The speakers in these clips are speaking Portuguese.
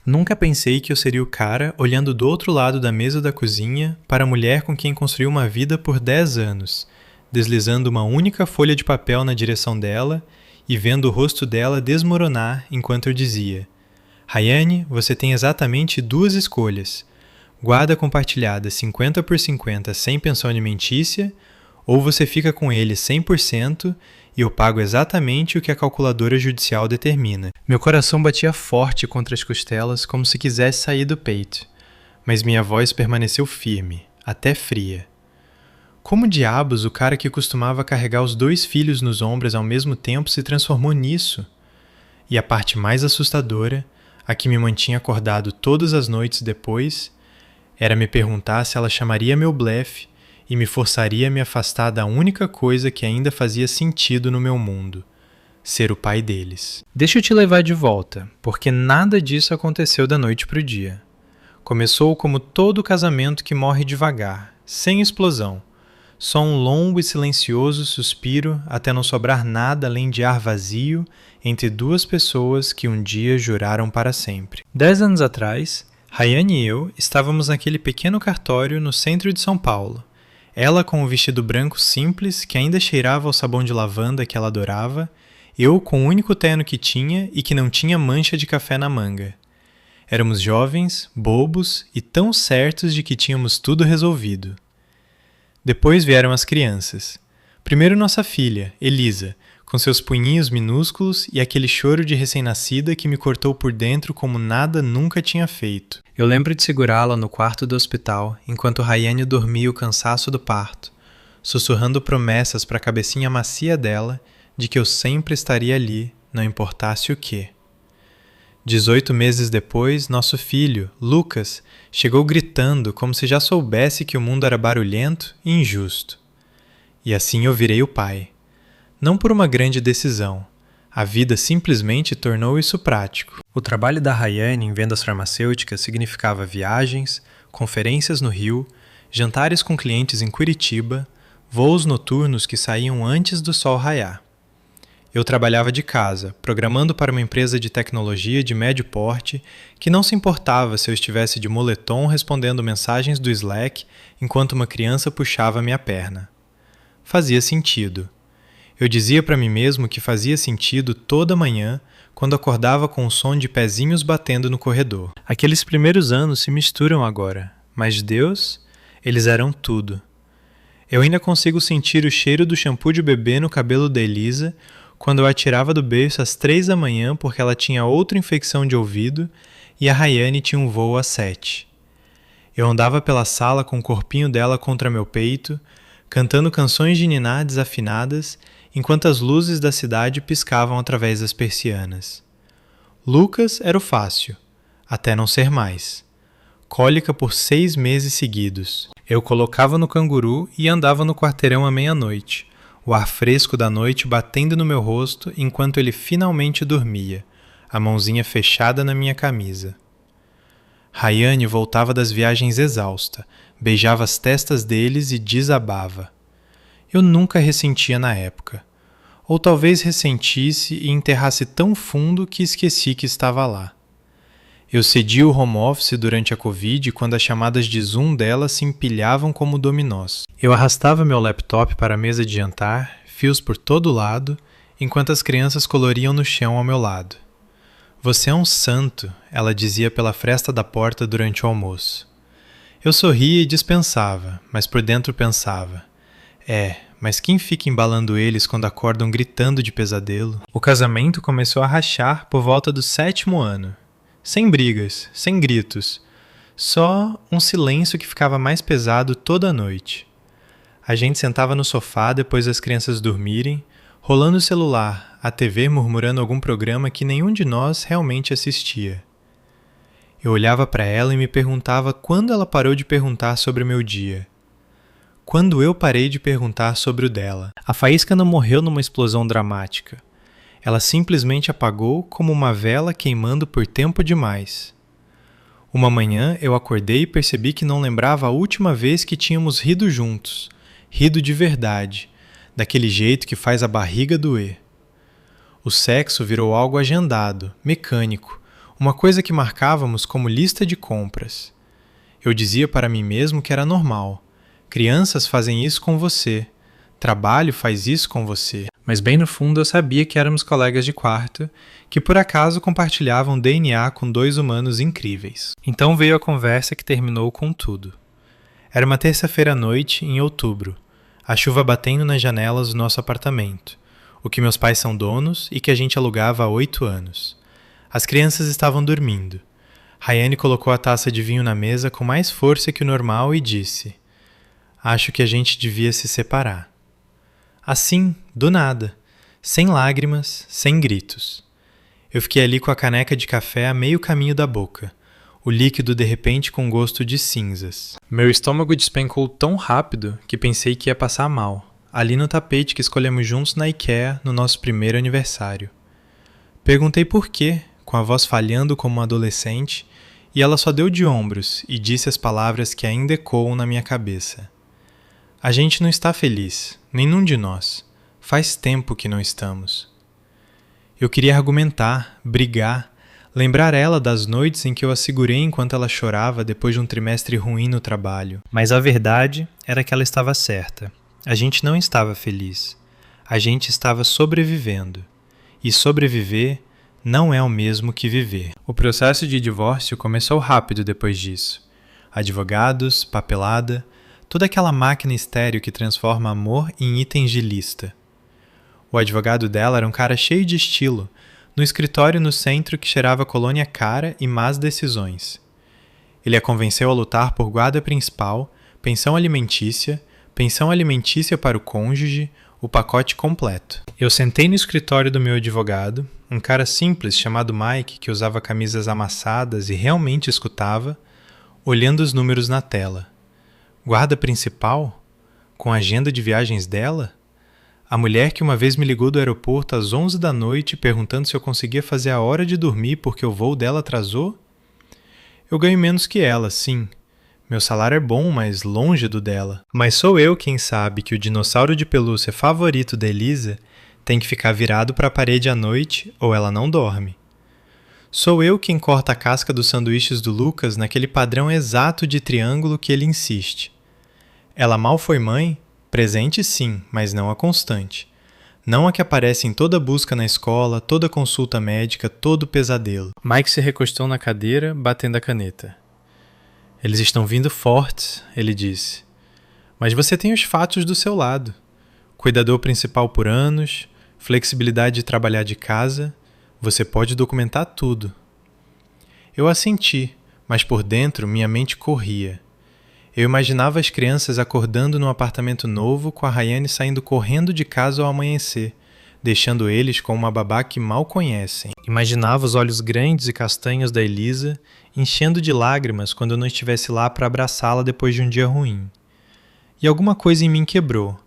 Nunca pensei que eu seria o cara olhando do outro lado da mesa da cozinha para a mulher com quem construí uma vida por 10 anos, deslizando uma única folha de papel na direção dela e vendo o rosto dela desmoronar enquanto eu dizia: Rayane, você tem exatamente 2 escolhas. Guarda compartilhada 50 por 50 sem pensão alimentícia, ou você fica com ele 100% e eu pago exatamente o que a calculadora judicial determina. Meu coração batia forte contra as costelas como se quisesse sair do peito, mas minha voz permaneceu firme, até fria. Como diabos o cara que costumava carregar os 2 filhos nos ombros ao mesmo tempo se transformou nisso? E a parte mais assustadora, a que me mantinha acordado todas as noites depois, era me perguntar se ela chamaria meu blefe e me forçaria a me afastar da única coisa que ainda fazia sentido no meu mundo: ser o pai deles. Deixa eu te levar de volta, porque nada disso aconteceu da noite pro dia. Começou como todo casamento que morre devagar, sem explosão. Só um longo e silencioso suspiro até não sobrar nada além de ar vazio entre 2 pessoas que um dia juraram para sempre. 10 anos atrás, Rayane e eu estávamos naquele pequeno cartório no centro de São Paulo. Ela com o vestido branco simples que ainda cheirava ao sabão de lavanda que ela adorava, eu com o único terno que tinha e que não tinha mancha de café na manga. Éramos jovens, bobos e tão certos de que tínhamos tudo resolvido. Depois vieram as crianças. Primeiro nossa filha, Elisa, com seus punhinhos minúsculos e aquele choro de recém-nascida que me cortou por dentro como nada nunca tinha feito. Eu lembro de segurá-la no quarto do hospital enquanto Rayane dormia o cansaço do parto, sussurrando promessas para a cabecinha macia dela de que eu sempre estaria ali, não importasse o quê. 18 meses depois, nosso filho, Lucas, chegou gritando como se já soubesse que o mundo era barulhento e injusto. E assim eu virei o pai. Não por uma grande decisão. A vida simplesmente tornou isso prático. O trabalho da Rayane em vendas farmacêuticas significava viagens, conferências no Rio, jantares com clientes em Curitiba, voos noturnos que saíam antes do sol raiar. Eu trabalhava de casa, programando para uma empresa de tecnologia de médio porte que não se importava se eu estivesse de moletom respondendo mensagens do Slack enquanto uma criança puxava minha perna. Fazia sentido. Eu dizia para mim mesmo que fazia sentido toda manhã quando acordava com o som de pezinhos batendo no corredor. Aqueles primeiros anos se misturam agora, mas Deus, eles eram tudo. Eu ainda consigo sentir o cheiro do shampoo de bebê no cabelo da Elisa quando eu a tirava do berço às 3 da manhã porque ela tinha outra infecção de ouvido e a Rayane tinha um voo às 7. Eu andava pela sala com o corpinho dela contra meu peito, cantando canções de niná desafinadas, enquanto as luzes da cidade piscavam através das persianas. Lucas era o fácil, até não ser mais. Cólica por 6 meses seguidos. Eu colocava no canguru e andava no quarteirão à meia-noite, o ar fresco da noite batendo no meu rosto enquanto ele finalmente dormia, a mãozinha fechada na minha camisa. Rayane voltava das viagens exausta, beijava as testas deles e desabava. Eu nunca ressentia na época. Ou talvez ressentisse e enterrasse tão fundo que esqueci que estava lá. Eu cedi o home office durante a Covid quando as chamadas de Zoom dela se empilhavam como dominós. Eu arrastava meu laptop para a mesa de jantar, fios por todo lado, enquanto as crianças coloriam no chão ao meu lado. Você é um santo, ela dizia pela fresta da porta durante o almoço. Eu sorria e dispensava, mas por dentro pensava: mas quem fica embalando eles quando acordam gritando de pesadelo? O casamento começou a rachar por volta do 7º ano. Sem brigas, sem gritos. Só um silêncio que ficava mais pesado toda a noite. A gente sentava no sofá depois das crianças dormirem, rolando o celular, a TV murmurando algum programa que nenhum de nós realmente assistia. Eu olhava para ela e me perguntava quando ela parou de perguntar sobre o meu dia. Quando eu parei de perguntar sobre o dela. A faísca não morreu numa explosão dramática. Ela simplesmente apagou como uma vela queimando por tempo demais. Uma manhã eu acordei e percebi que não lembrava a última vez que tínhamos rido juntos. Rido de verdade, daquele jeito que faz a barriga doer. O sexo virou algo agendado, mecânico, uma coisa que marcávamos como lista de compras. Eu dizia para mim mesmo que era normal. Crianças fazem isso com você. Trabalho faz isso com você. Mas bem no fundo eu sabia que éramos colegas de quarto, que por acaso compartilhavam DNA com 2 humanos incríveis. Então veio a conversa que terminou com tudo. Era uma terça-feira à noite, em outubro, a chuva batendo nas janelas do nosso apartamento, o que meus pais são donos e que a gente alugava há 8 anos. As crianças estavam dormindo. Rayane colocou a taça de vinho na mesa com mais força que o normal e disse: "Acho que a gente devia se separar." Assim, do nada, sem lágrimas, sem gritos. Eu fiquei ali com a caneca de café a meio caminho da boca, o líquido de repente com gosto de cinzas. Meu estômago despencou tão rápido que pensei que ia passar mal, ali no tapete que escolhemos juntos na IKEA no nosso primeiro aniversário. Perguntei por quê, com a voz falhando como uma adolescente, e ela só deu de ombros e disse as palavras que ainda ecoam na minha cabeça. A gente não está feliz, nenhum de nós. Faz tempo que não estamos. Eu queria argumentar, brigar, lembrar ela das noites em que eu a segurei enquanto ela chorava depois de um trimestre ruim no trabalho. Mas a verdade era que ela estava certa. A gente não estava feliz. A gente estava sobrevivendo. E sobreviver não é o mesmo que viver. O processo de divórcio começou rápido depois disso. Advogados, papelada, toda aquela máquina estéril que transforma amor em itens de lista. O advogado dela era um cara cheio de estilo, no escritório no centro que cheirava colônia cara e más decisões. Ele a convenceu a lutar por guarda principal, pensão alimentícia para o cônjuge, o pacote completo. Eu sentei no escritório do meu advogado, um cara simples chamado Mike que usava camisas amassadas e realmente escutava, olhando os números na tela. Guarda principal? Com a agenda de viagens dela? A mulher que uma vez me ligou do aeroporto às 11 da noite perguntando se eu conseguia fazer a hora de dormir porque o voo dela atrasou? Eu ganho menos que ela, sim. Meu salário é bom, mas longe do dela. Mas sou eu quem sabe que o dinossauro de pelúcia favorito da Elisa tem que ficar virado para a parede à noite ou ela não dorme. Sou eu quem corta a casca dos sanduíches do Lucas naquele padrão exato de triângulo que ele insiste. Ela mal foi mãe? Presente sim, mas não a constante. Não a que aparece em toda busca na escola, toda consulta médica, todo pesadelo. Mike se recostou na cadeira, batendo a caneta. Eles estão vindo fortes, ele disse. Mas você tem os fatos do seu lado. Cuidador principal por anos, flexibilidade de trabalhar de casa, você pode documentar tudo. Eu assenti, mas por dentro minha mente corria. Eu imaginava as crianças acordando num apartamento novo com a Rayane saindo correndo de casa ao amanhecer, deixando eles com uma babá que mal conhecem. Imaginava os olhos grandes e castanhos da Elisa enchendo de lágrimas quando eu não estivesse lá para abraçá-la depois de um dia ruim. E alguma coisa em mim quebrou.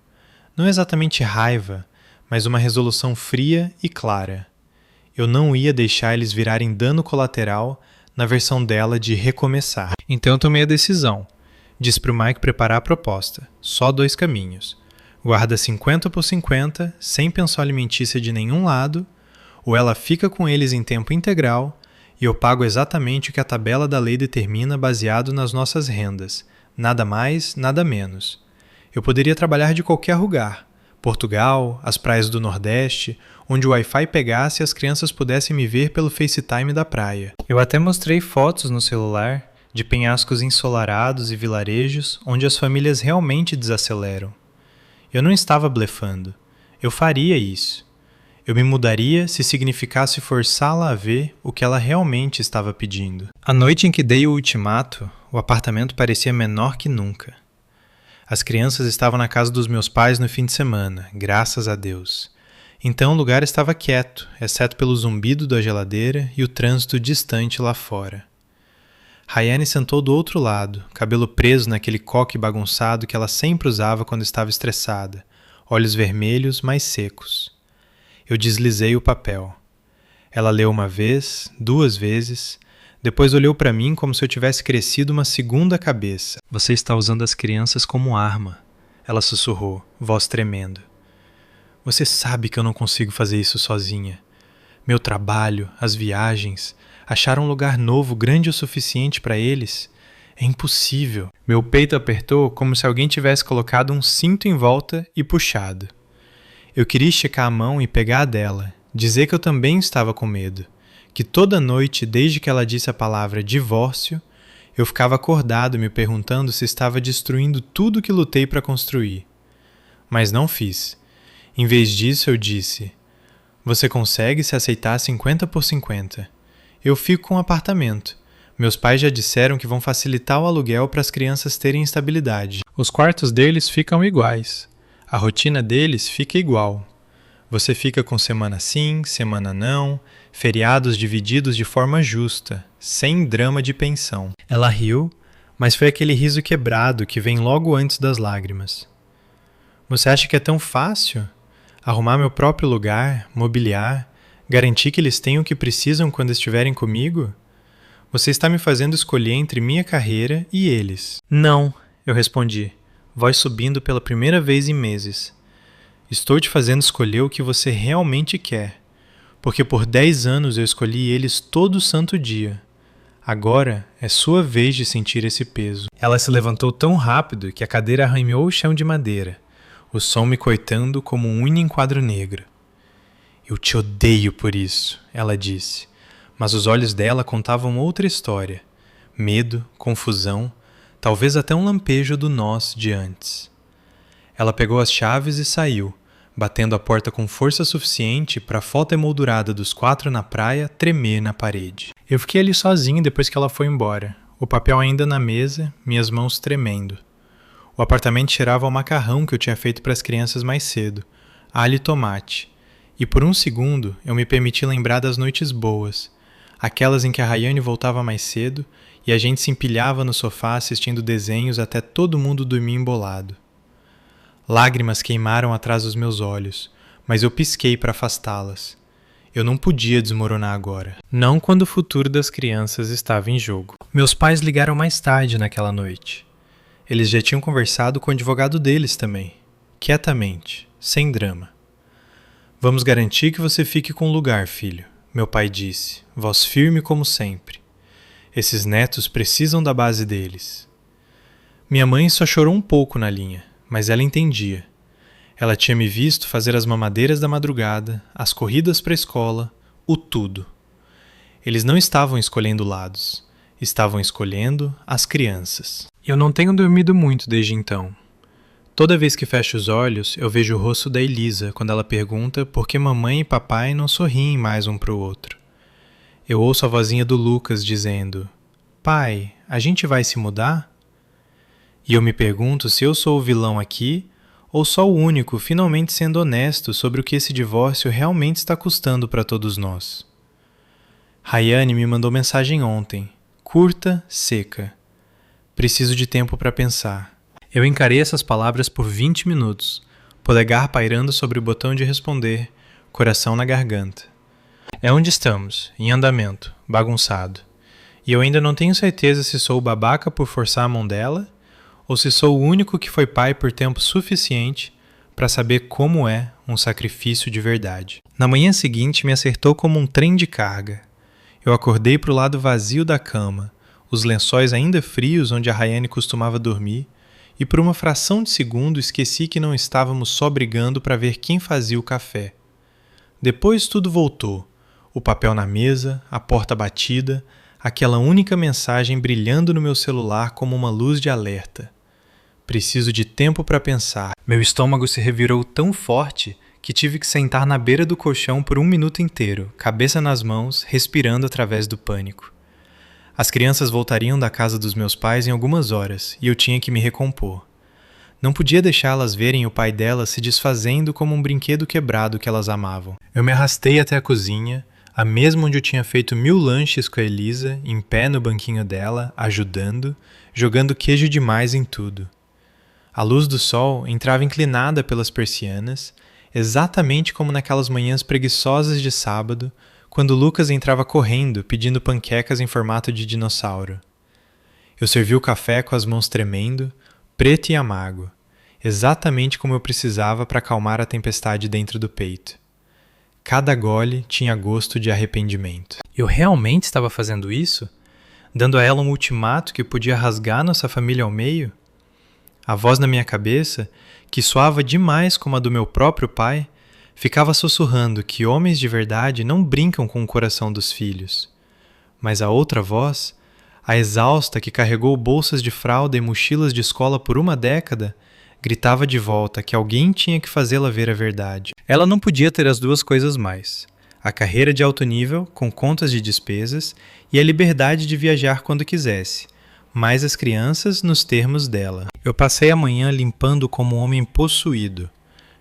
Não exatamente raiva, mas uma resolução fria e clara. Eu não ia deixar eles virarem dano colateral na versão dela de recomeçar. Então eu tomei a decisão. Disse para o Mike preparar a proposta. Só 2 caminhos. Guarda 50/50, sem pensão alimentícia de nenhum lado, ou ela fica com eles em tempo integral e eu pago exatamente o que a tabela da lei determina baseado nas nossas rendas. Nada mais, nada menos. Eu poderia trabalhar de qualquer lugar. Portugal, as praias do Nordeste, onde o Wi-Fi pegasse e as crianças pudessem me ver pelo FaceTime da praia. Eu até mostrei fotos no celular de penhascos ensolarados e vilarejos onde as famílias realmente desaceleram. Eu não estava blefando. Eu faria isso. Eu me mudaria se significasse forçá-la a ver o que ela realmente estava pedindo. A noite em que dei o ultimato, o apartamento parecia menor que nunca. As crianças estavam na casa dos meus pais no fim de semana, graças a Deus. Então o lugar estava quieto, exceto pelo zumbido da geladeira e o trânsito distante lá fora. Rayane sentou do outro lado, cabelo preso naquele coque bagunçado que ela sempre usava quando estava estressada, olhos vermelhos, mais secos. Eu deslizei o papel. Ela leu uma vez, 2 vezes, depois olhou para mim como se eu tivesse crescido uma segunda cabeça. Você está usando as crianças como arma, ela sussurrou, voz tremendo. Você sabe que eu não consigo fazer isso sozinha. Meu trabalho, as viagens, Achar um lugar novo grande o suficiente para eles? É impossível. Meu peito apertou como se alguém tivesse colocado um cinto em volta e puxado. Eu queria esticar a mão e pegar a dela, dizer que eu também estava com medo, que toda noite, desde que ela disse a palavra divórcio, eu ficava acordado me perguntando se estava destruindo tudo que lutei para construir. Mas não fiz. Em vez disso, eu disse: você consegue se aceitar 50 por 50. Eu fico com um apartamento. Meus pais já disseram que vão facilitar o aluguel para as crianças terem estabilidade. Os quartos deles ficam iguais. A rotina deles fica igual. Você fica com semana sim, semana não, feriados divididos de forma justa, sem drama de pensão. Ela riu, mas foi aquele riso quebrado que vem logo antes das lágrimas. Você acha que é tão fácil? Arrumar meu próprio lugar, mobiliar, garantir que eles tenham o que precisam quando estiverem comigo? Você está me fazendo escolher entre minha carreira e eles. Não, eu respondi, voz subindo pela primeira vez em meses. Estou te fazendo escolher o que você realmente quer, porque por 10 anos eu escolhi eles todo santo dia. Agora é sua vez de sentir esse peso. Ela se levantou tão rápido que a cadeira arranhou o chão de madeira, o som me coitando como unha em quadro negro. Eu te odeio por isso, ela disse, mas os olhos dela contavam outra história. Medo, confusão, talvez até um lampejo do nós de antes. Ela pegou as chaves e saiu, batendo a porta com força suficiente para a foto emoldurada dos 4 na praia tremer na parede. Eu fiquei ali sozinho depois que ela foi embora, o papel ainda na mesa, minhas mãos tremendo. O apartamento cheirava ao macarrão que eu tinha feito para as crianças mais cedo, alho e tomate, e por um segundo eu me permiti lembrar das noites boas, aquelas em que a Rayane voltava mais cedo e a gente se empilhava no sofá assistindo desenhos até todo mundo dormir embolado. Lágrimas queimaram atrás dos meus olhos, mas eu pisquei para afastá-las. Eu não podia desmoronar agora. Não quando o futuro das crianças estava em jogo. Meus pais ligaram mais tarde naquela noite. Eles já tinham conversado com o advogado deles também. Quietamente, sem drama. Vamos garantir que você fique com lugar, filho, meu pai disse, voz firme como sempre. Esses netos precisam da base deles. Minha mãe só chorou um pouco na linha, mas ela entendia. Ela tinha me visto fazer as mamadeiras da madrugada, as corridas para a escola, o tudo. Eles não estavam escolhendo lados, estavam escolhendo as crianças. Eu não tenho dormido muito desde então. Toda vez que fecho os olhos, eu vejo o rosto da Elisa quando ela pergunta por que mamãe e papai não sorriem mais um para o outro. Eu ouço a vozinha do Lucas dizendo: pai, a gente vai se mudar? E eu me pergunto se eu sou o vilão aqui ou só o único finalmente sendo honesto sobre o que esse divórcio realmente está custando para todos nós. Rayane me mandou mensagem ontem, curta, seca. Preciso de tempo para pensar. Eu encarei essas palavras por 20 minutos, polegar pairando sobre o botão de responder, coração na garganta. É onde estamos, em andamento, bagunçado. E eu ainda não tenho certeza se sou o babaca por forçar a mão dela, ou se sou o único que foi pai por tempo suficiente para saber como é um sacrifício de verdade. Na manhã seguinte me acertou como um trem de carga. Eu acordei para o lado vazio da cama, os lençóis ainda frios onde a Rayane costumava dormir, e por uma fração de segundo esqueci que não estávamos só brigando para ver quem fazia o café. Depois tudo voltou, o papel na mesa, a porta batida, aquela única mensagem brilhando no meu celular como uma luz de alerta. Preciso de tempo para pensar. Meu estômago se revirou tão forte que tive que sentar na beira do colchão por 1 minuto inteiro, cabeça nas mãos, respirando através do pânico. As crianças voltariam da casa dos meus pais em algumas horas e eu tinha que me recompor. Não podia deixá-las verem o pai delas se desfazendo como um brinquedo quebrado que elas amavam. Eu me arrastei até a cozinha, a mesma onde eu tinha feito 1000 lanches com a Elisa, em pé no banquinho dela, ajudando, jogando queijo demais em tudo. A luz do sol entrava inclinada pelas persianas, exatamente como naquelas manhãs preguiçosas de sábado, quando Lucas entrava correndo pedindo panquecas em formato de dinossauro. Eu servi o café com as mãos tremendo, preto e amargo, exatamente como eu precisava para acalmar a tempestade dentro do peito. Cada gole tinha gosto de arrependimento. Eu realmente estava fazendo isso? Dando a ela um ultimato que podia rasgar nossa família ao meio? A voz na minha cabeça, que soava demais como a do meu próprio pai, ficava sussurrando que homens de verdade não brincam com o coração dos filhos. Mas a outra voz, a exausta que carregou bolsas de fralda e mochilas de escola por uma década, gritava de volta que alguém tinha que fazê-la ver a verdade. Ela não podia ter as duas coisas mais: a carreira de alto nível, com contas de despesas, e a liberdade de viajar quando quisesse, mais as crianças nos termos dela. Eu passei a manhã limpando como um homem possuído,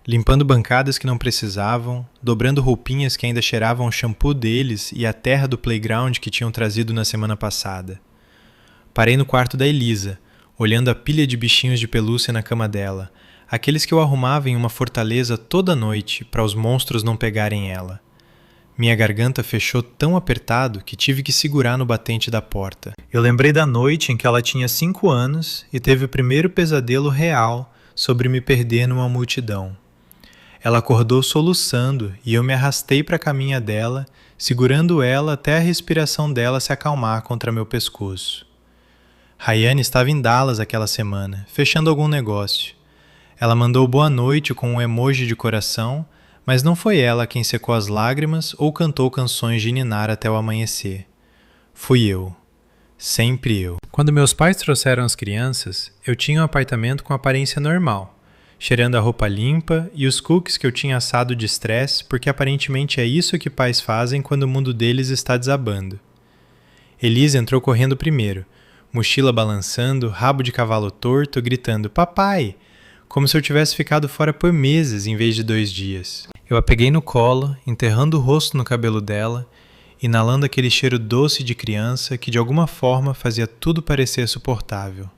limpando bancadas que não precisavam, dobrando roupinhas que ainda cheiravam o shampoo deles e a terra do playground que tinham trazido na semana passada. Parei no quarto da Elisa, olhando a pilha de bichinhos de pelúcia na cama dela, aqueles que eu arrumava em uma fortaleza toda noite para os monstros não pegarem ela. Minha garganta fechou tão apertado que tive que segurar no batente da porta. Eu lembrei da noite em que ela tinha 5 anos e teve o primeiro pesadelo real sobre me perder numa multidão. Ela acordou soluçando e eu me arrastei para a caminha dela, segurando ela até a respiração dela se acalmar contra meu pescoço. Rayane estava em Dallas aquela semana, fechando algum negócio. Ela mandou boa noite com um emoji de coração, mas não foi ela quem secou as lágrimas ou cantou canções de ninar até o amanhecer. Fui eu. Sempre eu. Quando meus pais trouxeram as crianças, eu tinha um apartamento com aparência normal, cheirando a roupa limpa e os cookies que eu tinha assado de estresse, porque aparentemente é isso que pais fazem quando o mundo deles está desabando. Elisa entrou correndo primeiro, mochila balançando, rabo de cavalo torto, gritando "Papai!", como se eu tivesse ficado fora por meses em vez de 2 dias. Eu a peguei no colo, enterrando o rosto no cabelo dela, inalando aquele cheiro doce de criança que de alguma forma fazia tudo parecer suportável.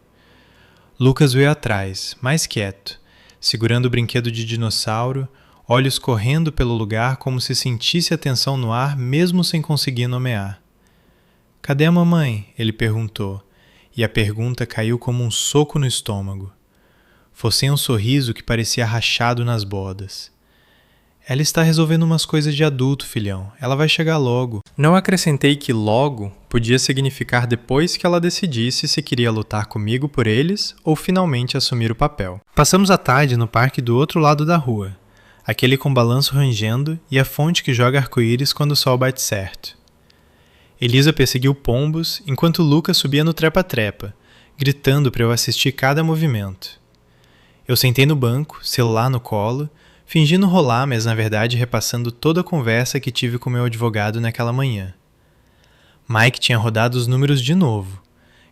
Lucas veio atrás, mais quieto, segurando o brinquedo de dinossauro, olhos correndo pelo lugar como se sentisse a tensão no ar mesmo sem conseguir nomear. "Cadê a mamãe?", ele perguntou, e a pergunta caiu como um soco no estômago. Forcei um sorriso que parecia rachado nas bodas. "Ela está resolvendo umas coisas de adulto, filhão. Ela vai chegar logo." Não acrescentei que logo podia significar depois que ela decidisse se queria lutar comigo por eles ou finalmente assumir o papel. Passamos a tarde no parque do outro lado da rua, aquele com balanço rangendo e a fonte que joga arco-íris quando o sol bate certo. Elisa perseguiu pombos enquanto Lucas subia no trepa-trepa, gritando para eu assistir cada movimento. Eu sentei no banco, celular no colo, fingindo rolar, mas na verdade repassando toda a conversa que tive com meu advogado naquela manhã. Mike tinha rodado os números de novo,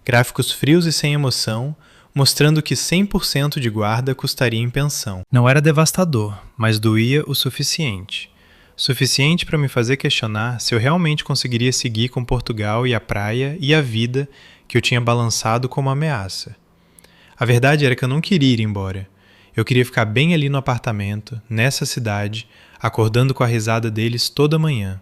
gráficos frios e sem emoção, mostrando que 100% de guarda custaria em pensão. Não era devastador, mas doía o suficiente. Suficiente para me fazer questionar se eu realmente conseguiria seguir com Portugal e a praia e a vida que eu tinha balançado como ameaça. A verdade era que eu não queria ir embora. Eu queria ficar bem ali no apartamento, nessa cidade, acordando com a risada deles toda manhã.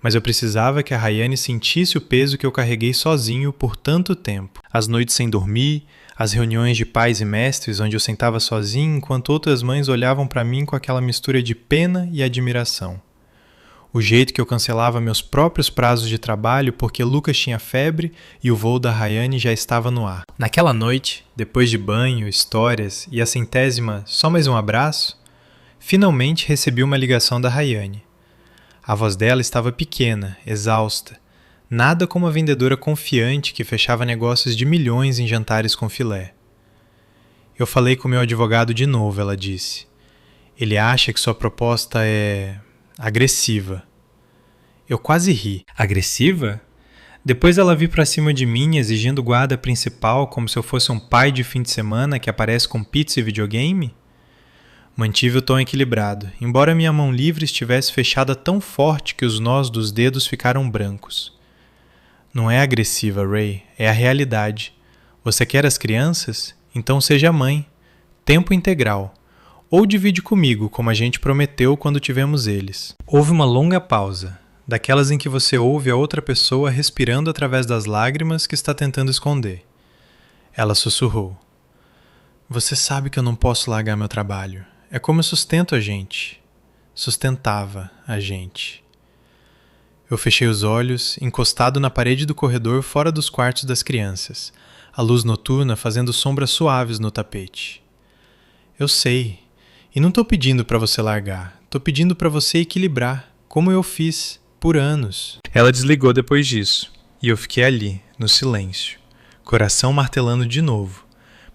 Mas eu precisava que a Rayane sentisse o peso que eu carreguei sozinho por tanto tempo. As noites sem dormir, as reuniões de pais e mestres onde eu sentava sozinho enquanto outras mães olhavam para mim com aquela mistura de pena e admiração. O jeito que eu cancelava meus próprios prazos de trabalho porque Lucas tinha febre e o voo da Rayane já estava no ar. Naquela noite, depois de banho, histórias e a 100ª "só mais um abraço", finalmente recebi uma ligação da Rayane. A voz dela estava pequena, exausta, nada como a vendedora confiante que fechava negócios de milhões em jantares com filé. "Eu falei com meu advogado de novo", ela disse. "Ele acha que sua proposta é agressiva." Eu quase ri. Agressiva? Depois ela vir pra cima de mim exigindo guarda principal como se eu fosse um pai de fim de semana que aparece com pizza e videogame? Mantive o tom equilibrado, embora minha mão livre estivesse fechada tão forte que os nós dos dedos ficaram brancos. "Não é agressiva, Ray, é a realidade. Você quer as crianças? Então seja mãe. Tempo integral. Ou divide comigo, como a gente prometeu quando tivemos eles." Houve uma longa pausa, daquelas em que você ouve a outra pessoa respirando através das lágrimas que está tentando esconder. Ela sussurrou: "Você sabe que eu não posso largar meu trabalho. É como eu sustento a gente. sustentava a gente. Eu fechei os olhos, encostado na parede do corredor fora dos quartos das crianças, a luz noturna fazendo sombras suaves no tapete. Eu sei, e não tô pedindo pra você largar, tô pedindo pra você equilibrar, como eu fiz por anos. Ela desligou depois disso, e eu fiquei ali, no silêncio, coração martelando de novo,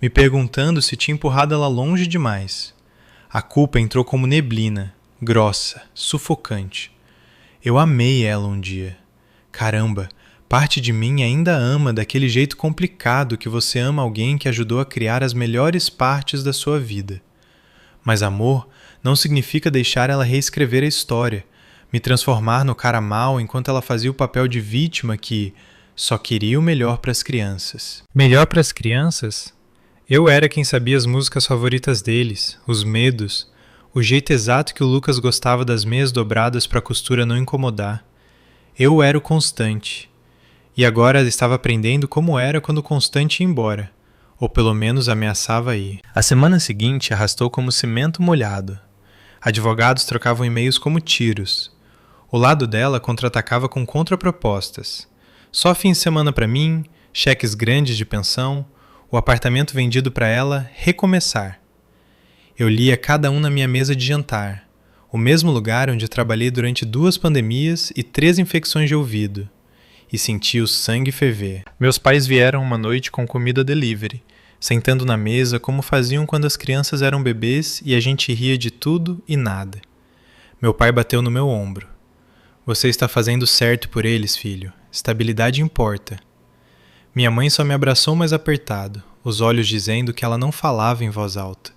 me perguntando se tinha empurrado ela longe demais. A culpa entrou como neblina, grossa, sufocante. Eu amei ela um dia. Caramba, parte de mim ainda ama daquele jeito complicado que você ama alguém que ajudou a criar as melhores partes da sua vida. Mas amor não significa deixar ela reescrever a história, me transformar no cara mau enquanto ela fazia o papel de vítima que só queria o melhor para as crianças. Melhor para as crianças? Eu era quem sabia as músicas favoritas deles, os medos, o jeito exato que o Lucas gostava das meias dobradas para a costura não incomodar. Eu era o Constante. E agora ela estava aprendendo como era quando o Constante ia embora, ou pelo menos ameaçava ir. A semana seguinte arrastou como cimento molhado. Advogados trocavam e-mails como tiros. O lado dela contra-atacava com contrapropostas. Só fim de semana para mim, cheques grandes de pensão, o apartamento vendido para ela, recomeçar. Eu lia cada um na minha mesa de jantar, o mesmo lugar onde trabalhei durante 2 pandemias e 3 infecções de ouvido, e senti o sangue ferver. Meus pais vieram uma noite com comida delivery, sentando na mesa como faziam quando as crianças eram bebês e a gente ria de tudo e nada. Meu pai bateu no meu ombro. Você está fazendo certo por eles, filho. Estabilidade importa. Minha mãe só me abraçou mais apertado, os olhos dizendo que ela não falava em voz alta.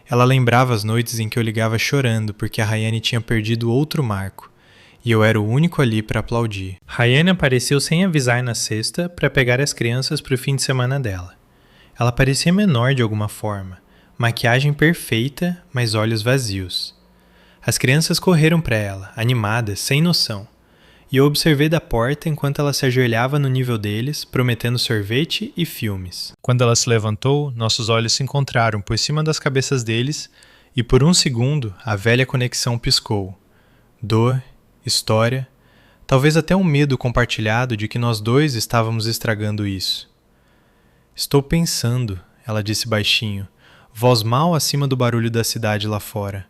Ela lembrava as noites em que eu ligava chorando porque a Rayane tinha perdido outro marco, e eu era o único ali para aplaudir. Rayane apareceu sem avisar na sexta para pegar as crianças para o fim de semana dela. Ela parecia menor de alguma forma, maquiagem perfeita, mas olhos vazios. As crianças correram para ela, animadas, sem noção. E eu observei da porta enquanto ela se ajoelhava no nível deles, prometendo sorvete e filmes. Quando ela se levantou, nossos olhos se encontraram por cima das cabeças deles e por um segundo a velha conexão piscou. Dor, história, talvez até um medo compartilhado de que nós dois estávamos estragando isso. Estou pensando, ela disse baixinho, voz mal acima do barulho da cidade lá fora.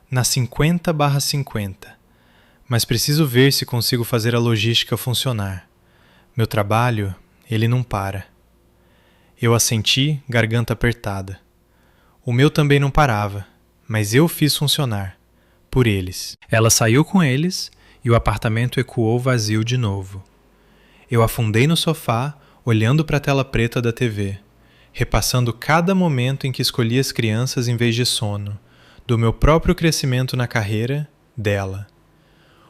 Na 50/50. Mas preciso ver se consigo fazer a logística funcionar. Meu trabalho, ele não para. Eu assenti, garganta apertada. O meu também não parava, mas eu fiz funcionar. Por eles. Ela saiu com eles e o apartamento ecoou vazio de novo. Eu afundei no sofá, olhando para a tela preta da TV, repassando cada momento em que escolhi as crianças em vez de sono, do meu próprio crescimento na carreira, dela.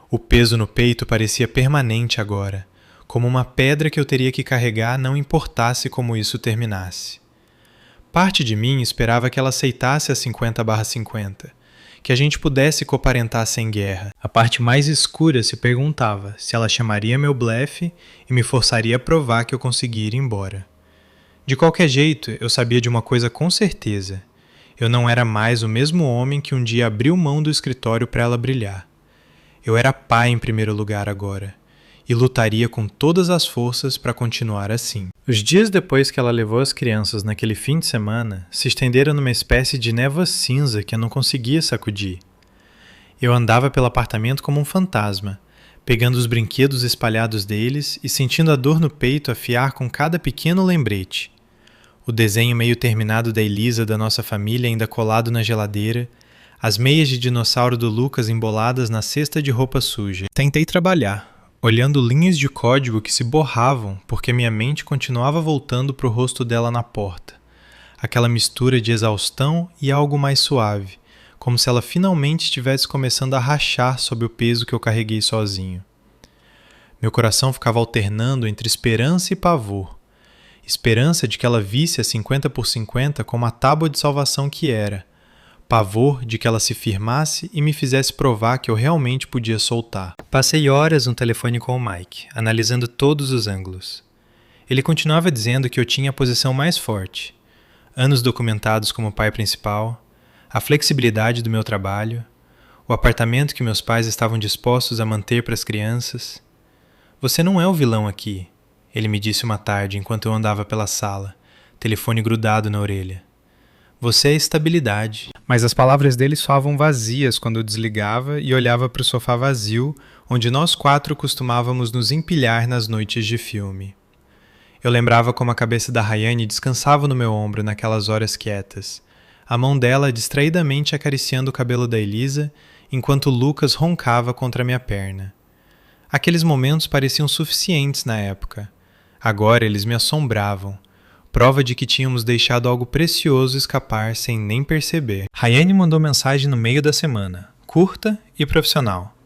O peso no peito parecia permanente agora, como uma pedra que eu teria que carregar não importasse como isso terminasse. Parte de mim esperava que ela aceitasse a 50/50, que a gente pudesse coparentar sem guerra. A parte mais escura se perguntava se ela chamaria meu blefe e me forçaria a provar que eu conseguia ir embora. De qualquer jeito, eu sabia de uma coisa com certeza. Eu não era mais o mesmo homem que um dia abriu mão do escritório para ela brilhar. Eu era pai em primeiro lugar agora, e lutaria com todas as forças para continuar assim. Os dias depois que ela levou as crianças naquele fim de semana, se estenderam numa espécie de névoa cinza que eu não conseguia sacudir. Eu andava pelo apartamento como um fantasma, pegando os brinquedos espalhados deles e sentindo a dor no peito afiar com cada pequeno lembrete. O desenho meio terminado da Elisa da nossa família ainda colado na geladeira, as meias de dinossauro do Lucas emboladas na cesta de roupa suja. Tentei trabalhar, olhando linhas de código que se borravam porque minha mente continuava voltando para o rosto dela na porta. Aquela mistura de exaustão e algo mais suave, como se ela finalmente estivesse começando a rachar sob o peso que eu carreguei sozinho. Meu coração ficava alternando entre esperança e pavor. Esperança de que ela visse a 50/50 como a tábua de salvação que era. Pavor de que ela se firmasse e me fizesse provar que eu realmente podia soltar. Passei horas no telefone com o Mike, analisando todos os ângulos. Ele continuava dizendo que eu tinha a posição mais forte. Anos documentados como pai principal, a flexibilidade do meu trabalho, O apartamento que meus pais estavam dispostos a manter para as crianças. Você não é o vilão aqui, ele me disse uma tarde enquanto eu andava pela sala, telefone grudado na orelha. Você é a estabilidade. Mas as palavras dele soavam vazias quando eu desligava e olhava para o sofá vazio, onde nós 4 costumávamos nos empilhar nas noites de filme. Eu lembrava como a cabeça da Rayane descansava no meu ombro naquelas horas quietas, a mão dela distraidamente acariciando o cabelo da Elisa, enquanto Lucas roncava contra minha perna. Aqueles momentos pareciam suficientes na época. Agora eles me assombravam, prova de que tínhamos deixado algo precioso escapar sem nem perceber. Rayane mandou mensagem no meio da semana, curta e profissional.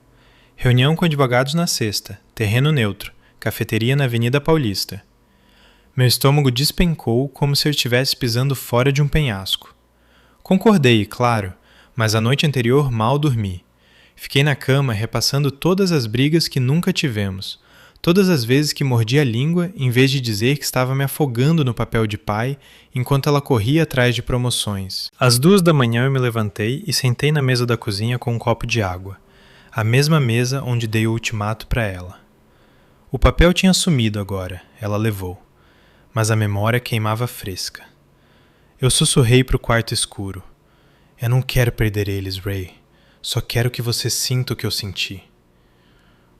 Reunião com advogados na sexta, terreno neutro, cafeteria na Avenida Paulista. Meu estômago despencou como se eu estivesse pisando fora de um penhasco. Concordei, claro, mas a noite anterior mal dormi. Fiquei na cama repassando todas as brigas que nunca tivemos, todas as vezes que mordi a língua em vez de dizer que estava me afogando no papel de pai enquanto ela corria atrás de promoções. Às 2 da manhã eu me levantei e sentei na mesa da cozinha com um copo de água, a mesma mesa onde dei o ultimato para ela. O papel tinha sumido agora, ela levou, mas a memória queimava fresca. Eu sussurrei para o quarto escuro. Eu não quero perder eles, Ray. Só quero que você sinta o que eu senti.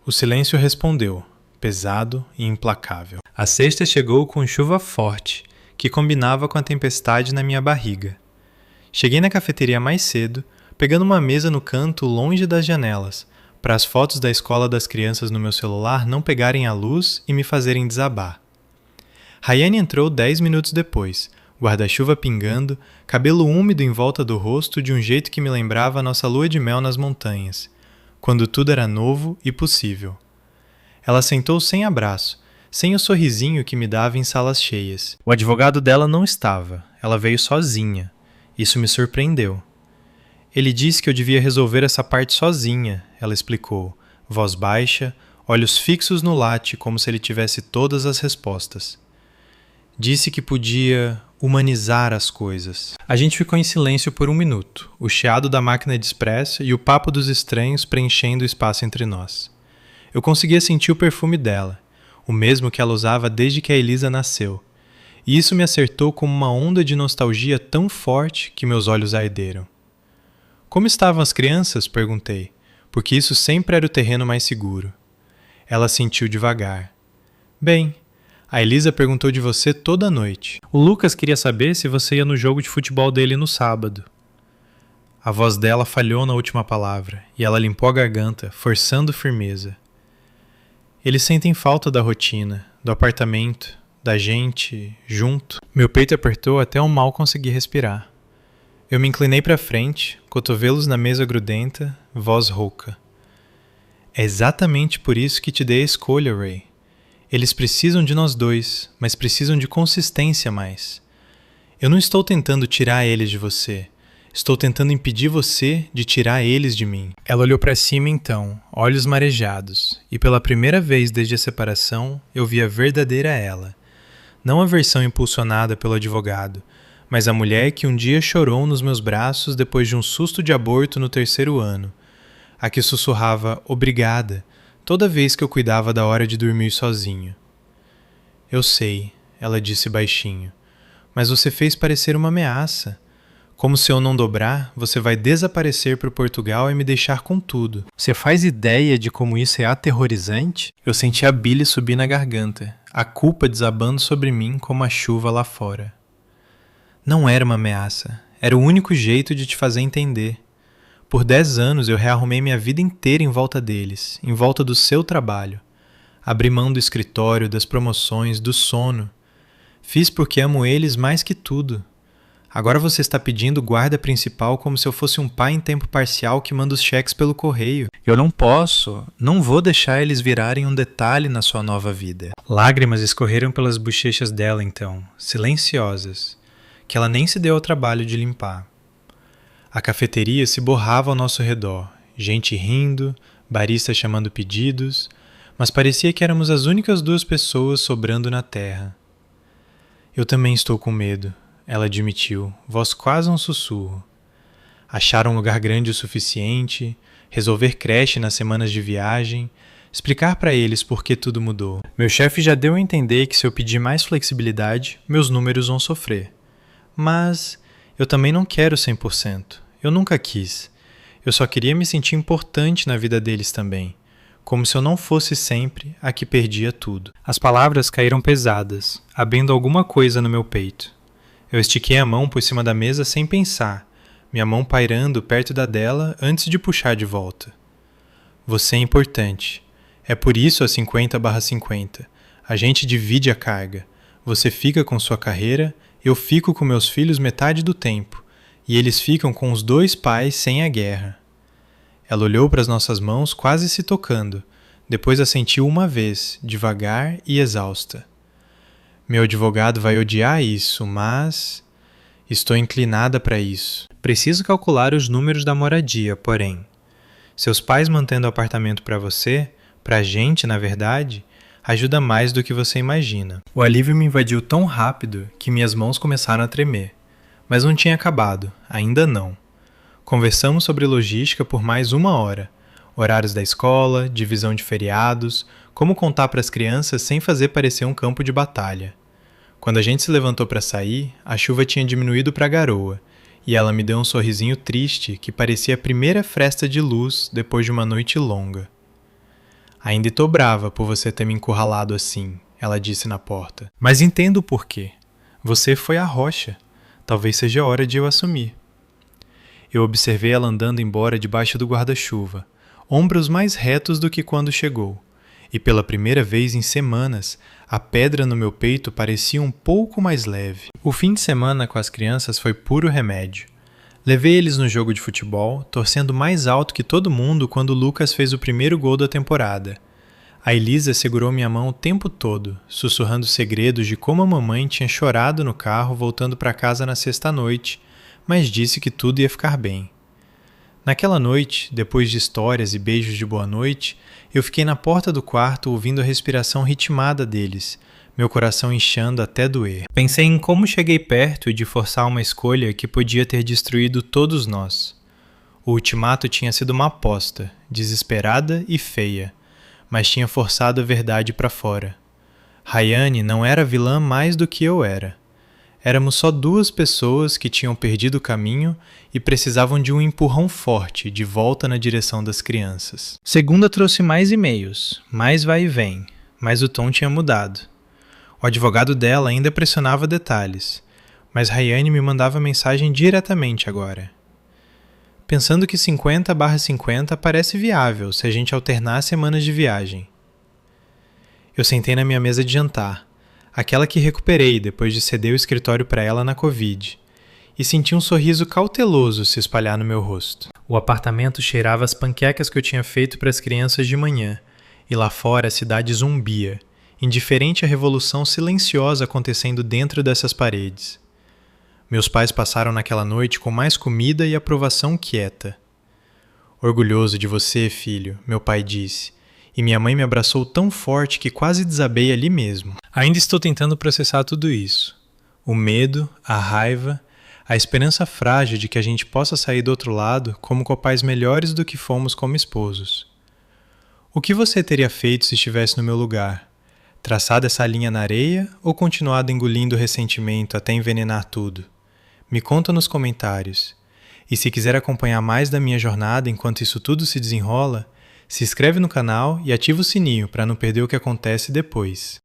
O silêncio respondeu, pesado e implacável. A sexta chegou com chuva forte, que combinava com a tempestade na minha barriga. Cheguei na cafeteria mais cedo, pegando uma mesa no canto longe das janelas, para as fotos da escola das crianças no meu celular não pegarem a luz e me fazerem desabar. Rayane entrou 10 minutos depois, guarda-chuva pingando, cabelo úmido em volta do rosto de um jeito que me lembrava a nossa lua de mel nas montanhas, quando tudo era novo e possível. Ela sentou sem abraço, sem o sorrisinho que me dava em salas cheias. O advogado dela não estava, ela veio sozinha. Isso me surpreendeu. Ele disse que eu devia resolver essa parte sozinha, ela explicou, voz baixa, olhos fixos no latte como se ele tivesse todas as respostas. Disse que podia humanizar as coisas. A gente ficou em silêncio por 1 minuto, o chiado da máquina de expresso e o papo dos estranhos preenchendo o espaço entre nós. Eu conseguia sentir o perfume dela, o mesmo que ela usava desde que a Elisa nasceu, e isso me acertou como uma onda de nostalgia tão forte que meus olhos arderam. Como estavam as crianças? Perguntei, porque isso sempre era o terreno mais seguro. Ela sentiu devagar. Bem, a Elisa perguntou de você toda a noite. O Lucas queria saber se você ia no jogo de futebol dele no sábado. A voz dela falhou na última palavra, e ela limpou a garganta, forçando firmeza. Eles sentem falta da rotina, do apartamento, da gente junto. Meu peito apertou até eu mal conseguir respirar. Eu me inclinei para frente, cotovelos na mesa grudenta, voz rouca. É exatamente por isso que te dei a escolha, Ray. Eles precisam de nós dois, mas precisam de consistência a mais. Eu não estou tentando tirar eles de você. Estou tentando impedir você de tirar eles de mim. Ela olhou para cima então, olhos marejados, e pela primeira vez desde a separação, eu vi a verdadeira ela. Não a versão impulsionada pelo advogado, mas a mulher que um dia chorou nos meus braços depois de um susto de aborto no 3º ano. A que sussurrava obrigada toda vez que eu cuidava da hora de dormir sozinho. Eu sei, ela disse baixinho, mas você fez parecer uma ameaça. Como se eu não dobrar, você vai desaparecer para Portugal e me deixar com tudo. Você faz ideia de como isso é aterrorizante? Eu senti a bile subir na garganta, a culpa desabando sobre mim como a chuva lá fora. Não era uma ameaça, era o único jeito de te fazer entender. Por 10 anos eu rearrumei minha vida inteira em volta deles, em volta do seu trabalho. Abri mão do escritório, das promoções, do sono. Fiz porque amo eles mais que tudo. Agora você está pedindo guarda principal como se eu fosse um pai em tempo parcial que manda os cheques pelo correio. Eu não vou deixar eles virarem um detalhe na sua nova vida. Lágrimas escorreram pelas bochechas dela então, silenciosas, que ela nem se deu ao trabalho de limpar. A cafeteria se borrava ao nosso redor, gente rindo, barista chamando pedidos, mas parecia que éramos as únicas 2 pessoas sobrando na terra. Eu também estou com medo, ela admitiu, voz quase um sussurro. Acharam um lugar grande o suficiente, resolver creche nas semanas de viagem, explicar para eles por que tudo mudou. Meu chefe já deu a entender que se eu pedir mais flexibilidade, meus números vão sofrer. Mas eu também não quero 100%. Eu nunca quis. Eu só queria me sentir importante na vida deles também, como se eu não fosse sempre a que perdia tudo. As palavras caíram pesadas, abrindo alguma coisa no meu peito. Eu estiquei a mão por cima da mesa sem pensar, minha mão pairando perto da dela antes de puxar de volta. Você é importante. É por isso a 50/50. A gente divide a carga. Você fica com sua carreira, eu fico com meus filhos metade do tempo, e eles ficam com os 2 pais sem a guerra. Ela olhou para as nossas mãos quase se tocando, depois assentiu uma vez, devagar e exausta. Meu advogado vai odiar isso, mas estou inclinada para isso. Preciso calcular os números da moradia, porém. Seus pais mantendo o apartamento para você, pra gente, na verdade, ajuda mais do que você imagina. O alívio me invadiu tão rápido que minhas mãos começaram a tremer. Mas não tinha acabado, ainda não. Conversamos sobre logística por mais 1 hora. Horários da escola, divisão de feriados, como contar para as crianças sem fazer parecer um campo de batalha. Quando a gente se levantou para sair, a chuva tinha diminuído para garoa, e ela me deu um sorrisinho triste que parecia a primeira fresta de luz depois de uma noite longa. Ainda estou brava por você ter me encurralado assim, ela disse na porta. Mas entendo o porquê. Você foi a rocha. Talvez seja a hora de eu assumir. Eu observei ela andando embora debaixo do guarda-chuva, ombros mais retos do que quando chegou, e pela primeira vez em semanas, a pedra no meu peito parecia um pouco mais leve. O fim de semana com as crianças foi puro remédio. Levei eles no jogo de futebol, torcendo mais alto que todo mundo quando o Lucas fez o primeiro gol da temporada. A Elisa segurou minha mão o tempo todo, sussurrando segredos de como a mamãe tinha chorado no carro voltando para casa na sexta-noite, mas disse que tudo ia ficar bem. Naquela noite, depois de histórias e beijos de boa noite, eu fiquei na porta do quarto ouvindo a respiração ritmada deles, meu coração inchando até doer. Pensei em como cheguei perto de forçar uma escolha que podia ter destruído todos nós. O ultimato tinha sido uma aposta, desesperada e feia, mas tinha forçado a verdade para fora. Rayane não era vilã mais do que eu era. Éramos só 2 pessoas que tinham perdido o caminho e precisavam de um empurrão forte de volta na direção das crianças. Segunda trouxe mais e-mails, mais vai e vem, mas o tom tinha mudado. O advogado dela ainda pressionava detalhes, mas Rayane me mandava mensagem diretamente agora. Pensando que 50/50 parece viável se a gente alternar semanas de viagem. Eu sentei na minha mesa de jantar, aquela que recuperei depois de ceder o escritório para ela na Covid, e senti um sorriso cauteloso se espalhar no meu rosto. O apartamento cheirava as panquecas que eu tinha feito para as crianças de manhã, e lá fora a cidade zumbia, indiferente à revolução silenciosa acontecendo dentro dessas paredes. Meus pais passaram naquela noite com mais comida e aprovação quieta. Orgulhoso de você, filho, meu pai disse, e minha mãe me abraçou tão forte que quase desabei ali mesmo. Ainda estou tentando processar tudo isso. O medo, a raiva, a esperança frágil de que a gente possa sair do outro lado como pais melhores do que fomos como esposos. O que você teria feito se estivesse no meu lugar? Traçado essa linha na areia ou continuado engolindo o ressentimento até envenenar tudo? Me conta nos comentários. E se quiser acompanhar mais da minha jornada enquanto isso tudo se desenrola, se inscreve no canal e ativa o sininho para não perder o que acontece depois.